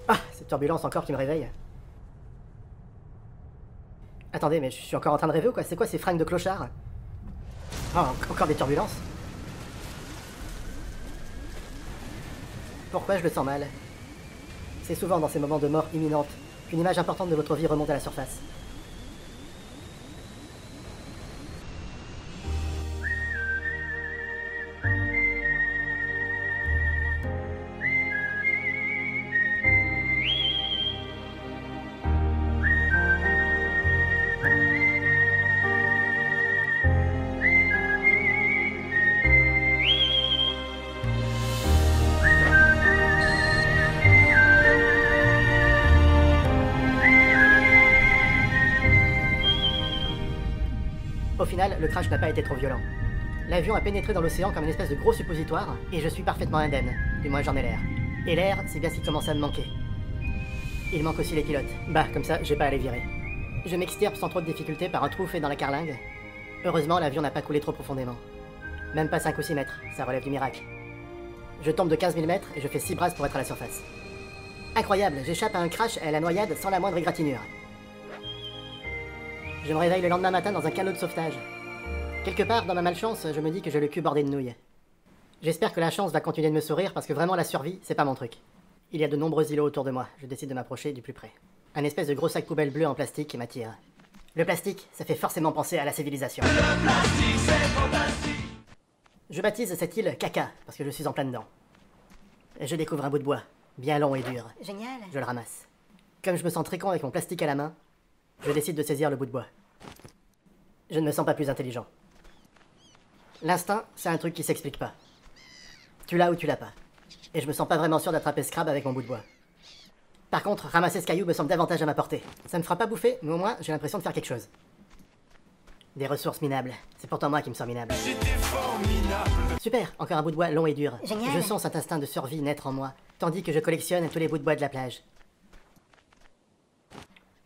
Ah, cette turbulence encore qui me réveille. Attendez, mais je suis encore en train de rêver ou quoi? C'est quoi ces fringues de clochard? Oh, encore des turbulences? Pourquoi je le sens mal? C'est souvent dans ces moments de mort imminente qu'une image importante de votre vie remonte à la surface. Au final, le crash n'a pas été trop violent. L'avion a pénétré dans l'océan comme une espèce de gros suppositoire, et je suis parfaitement indemne. Du moins j'en ai l'air. Et l'air, c'est bien ce qui commence à me manquer. Il manque aussi les pilotes. Bah, comme ça, j'ai pas à les virer. Je m'extirpe sans trop de difficulté par un trou fait dans la carlingue. Heureusement, l'avion n'a pas coulé trop profondément. Même pas 5 ou 6 mètres, ça relève du miracle. Je tombe de 15 000 mètres et je fais 6 brasses pour être à la surface. Incroyable, j'échappe à un crash et à la noyade sans la moindre égratignure. Je me réveille le lendemain matin dans un canot de sauvetage. Quelque part, dans ma malchance, je me dis que j'ai le cul bordé de nouilles. J'espère que la chance va continuer de me sourire parce que vraiment la survie, c'est pas mon truc. Il y a de nombreux îlots autour de moi, je décide de m'approcher du plus près. Un espèce de gros sac poubelle bleu en plastique qui m'attire. Le plastique, ça fait forcément penser à la civilisation. Le plastique, c'est fantastique. Je baptise cette île Caca, parce que je suis en plein dedans. Je découvre un bout de bois, bien long et dur. Génial. Je le ramasse. Comme je me sens très con avec mon plastique à la main, je décide de saisir le bout de bois. Je ne me sens pas plus intelligent. L'instinct, c'est un truc qui s'explique pas. Tu l'as ou tu l'as pas. Et je me sens pas vraiment sûr d'attraper ce crabe avec mon bout de bois. Par contre, ramasser ce caillou me semble davantage à ma portée. Ça me fera pas bouffer, mais au moins j'ai l'impression de faire quelque chose. Des ressources minables. C'est pourtant moi qui me sens minable. Super, encore un bout de bois long et dur. Génial. Je sens cet instinct de survie naître en moi, tandis que je collectionne tous les bouts de bois de la plage.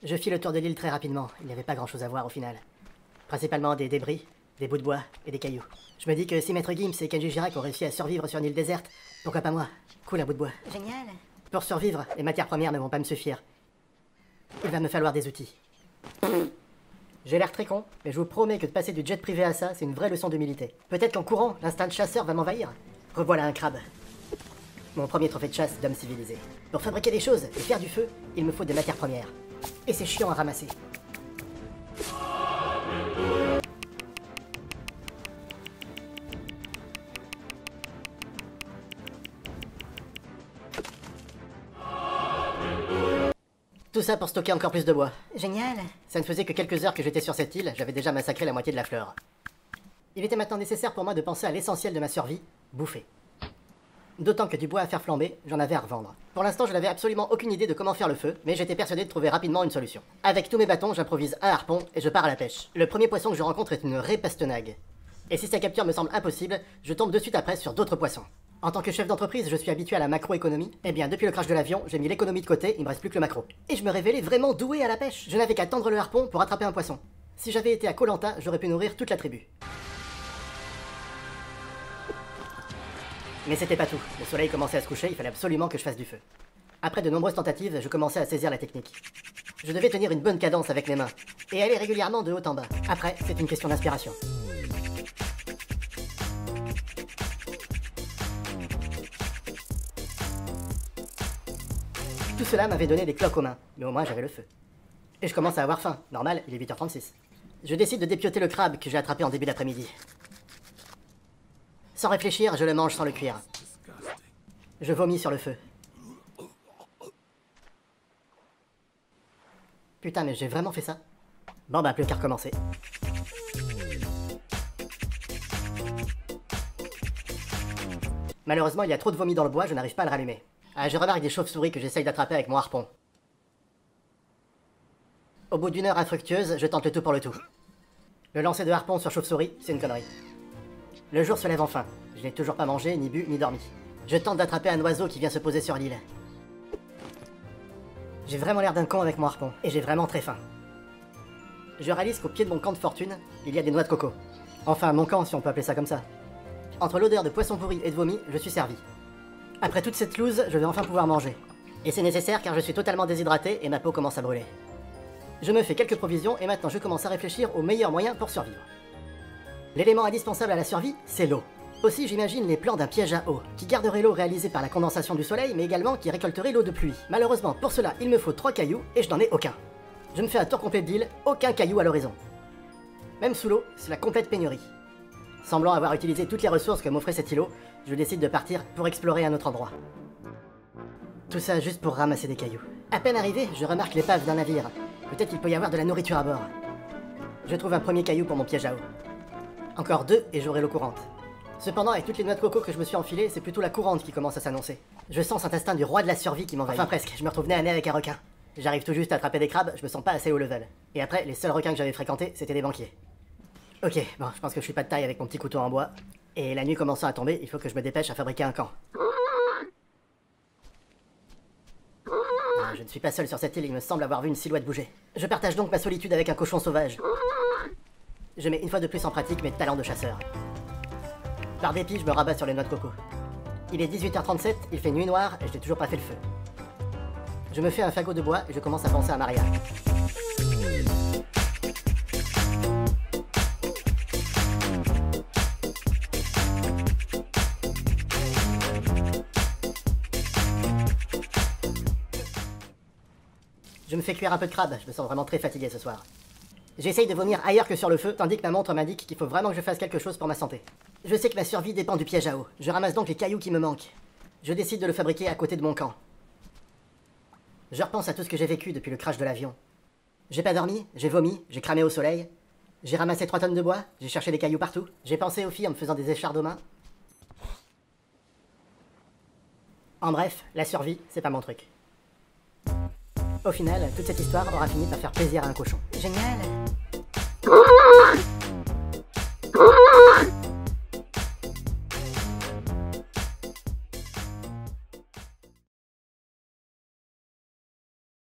Je file le tour de l'île très rapidement, il n'y avait pas grand chose à voir au final. Principalement des débris, des bouts de bois et des cailloux. Je me dis que si Maître Gims et Kenji Girac ont réussi à survivre sur une île déserte, pourquoi pas moi? Cool un bout de bois. Génial. Pour survivre, les matières premières ne vont pas me suffire. Il va me falloir des outils. J'ai l'air très con, mais je vous promets que de passer du jet privé à ça, c'est une vraie leçon d'humilité. Peut-être qu'en courant, l'instinct de chasseur va m'envahir. Revoilà un crabe. Mon premier trophée de chasse d'homme civilisé. Pour fabriquer des choses et faire du feu, il me faut des matières premières. Et c'est chiant à ramasser. Tout ça pour stocker encore plus de bois. Génial. Ça ne faisait que quelques heures que j'étais sur cette île, j'avais déjà massacré la moitié de la flore. Il était maintenant nécessaire pour moi de penser à l'essentiel de ma survie, bouffer. D'autant que du bois à faire flamber, j'en avais à revendre. Pour l'instant, je n'avais absolument aucune idée de comment faire le feu, mais j'étais persuadé de trouver rapidement une solution. Avec tous mes bâtons, j'improvise un harpon et je pars à la pêche. Le premier poisson que je rencontre est une raie pastenague. Et si sa capture me semble impossible, je tombe de suite après sur d'autres poissons. En tant que chef d'entreprise, je suis habitué à la macroéconomie. Eh bien, depuis le crash de l'avion, j'ai mis l'économie de côté, il me reste plus que le macro. Et je me révélais vraiment doué à la pêche. Je n'avais qu'à tendre le harpon pour attraper un poisson. Si j'avais été à Koh Lanta, j'aurais pu nourrir toute la tribu. Mais c'était pas tout. Le soleil commençait à se coucher, il fallait absolument que je fasse du feu. Après de nombreuses tentatives, je commençais à saisir la technique. Je devais tenir une bonne cadence avec mes mains, et aller régulièrement de haut en bas. Après, c'est une question d'inspiration. Tout cela m'avait donné des cloques aux mains, mais au moins j'avais le feu. Et je commence à avoir faim. Normal, il est 8h36. Je décide de dépioter le crabe que j'ai attrapé en début d'après-midi. Sans réfléchir, je le mange sans le cuire. Je vomis sur le feu. Putain, mais j'ai vraiment fait ça? Bon bah, plus qu'à recommencer. Malheureusement, il y a trop de vomi dans le bois, je n'arrive pas à le rallumer. Ah, je remarque des chauves-souris que j'essaye d'attraper avec mon harpon. Au bout d'une heure infructueuse, je tente le tout pour le tout. Le lancer de harpon sur chauve-souris, c'est une connerie. Le jour se lève enfin. Je n'ai toujours pas mangé, ni bu, ni dormi. Je tente d'attraper un oiseau qui vient se poser sur l'île. J'ai vraiment l'air d'un con avec mon harpon, et j'ai vraiment très faim. Je réalise qu'au pied de mon camp de fortune, il y a des noix de coco. Enfin, mon camp, si on peut appeler ça comme ça. Entre l'odeur de poisson pourri et de vomi, je suis servi. Après toute cette loose, je vais enfin pouvoir manger. Et c'est nécessaire car je suis totalement déshydraté et ma peau commence à brûler. Je me fais quelques provisions et maintenant je commence à réfléchir aux meilleurs moyens pour survivre. L'élément indispensable à la survie, c'est l'eau. Aussi j'imagine les plans d'un piège à eau, qui garderait l'eau réalisée par la condensation du soleil, mais également qui récolterait l'eau de pluie. Malheureusement, pour cela, il me faut 3 cailloux et je n'en ai aucun. Je me fais un tour complet de l'île, aucun caillou à l'horizon. Même sous l'eau, c'est la complète pénurie. Semblant avoir utilisé toutes les ressources que m'offrait cet îlot, je décide de partir pour explorer un autre endroit. Tout ça juste pour ramasser des cailloux. À peine arrivé, je remarque l'épave d'un navire. Peut-être qu'il peut y avoir de la nourriture à bord. Je trouve un premier caillou pour mon piège à eau. Encore 2 et j'aurai l'eau courante. Cependant, avec toutes les noix de coco que je me suis enfilées, c'est plutôt la courante qui commence à s'annoncer. Je sens cet instinct du roi de la survie qui m'envahit. Enfin presque, je me retrouve nez à nez avec un requin. J'arrive tout juste à attraper des crabes, je me sens pas assez haut level. Et après, les seuls requins que j'avais fréquentés, c'était des banquiers. Ok, bon, je pense que je suis pas de taille avec mon petit couteau en bois. Et la nuit commençant à tomber, il faut que je me dépêche à fabriquer un camp. Je ne suis pas seul sur cette île, il me semble avoir vu une silhouette bouger. Je partage donc ma solitude avec un cochon sauvage. Je mets une fois de plus en pratique mes talents de chasseur. Par dépit, je me rabats sur les noix de coco. Il est 18h37, il fait nuit noire et je n'ai toujours pas fait le feu. Je me fais un fagot de bois et je commence à penser à un mariage. Je me fais cuire un peu de crabe, je me sens vraiment très fatigué ce soir. J'essaye de vomir ailleurs que sur le feu, tandis que ma montre m'indique qu'il faut vraiment que je fasse quelque chose pour ma santé. Je sais que ma survie dépend du piège à eau. Je ramasse donc les cailloux qui me manquent. Je décide de le fabriquer à côté de mon camp. Je repense à tout ce que j'ai vécu depuis le crash de l'avion. J'ai pas dormi, j'ai vomi, j'ai cramé au soleil. J'ai ramassé 3 tonnes de bois, j'ai cherché des cailloux partout. J'ai pensé aux filles en me faisant des échardes aux mains. En bref, la survie, c'est pas mon truc. Au final, toute cette histoire aura fini par faire plaisir à un cochon. Génial!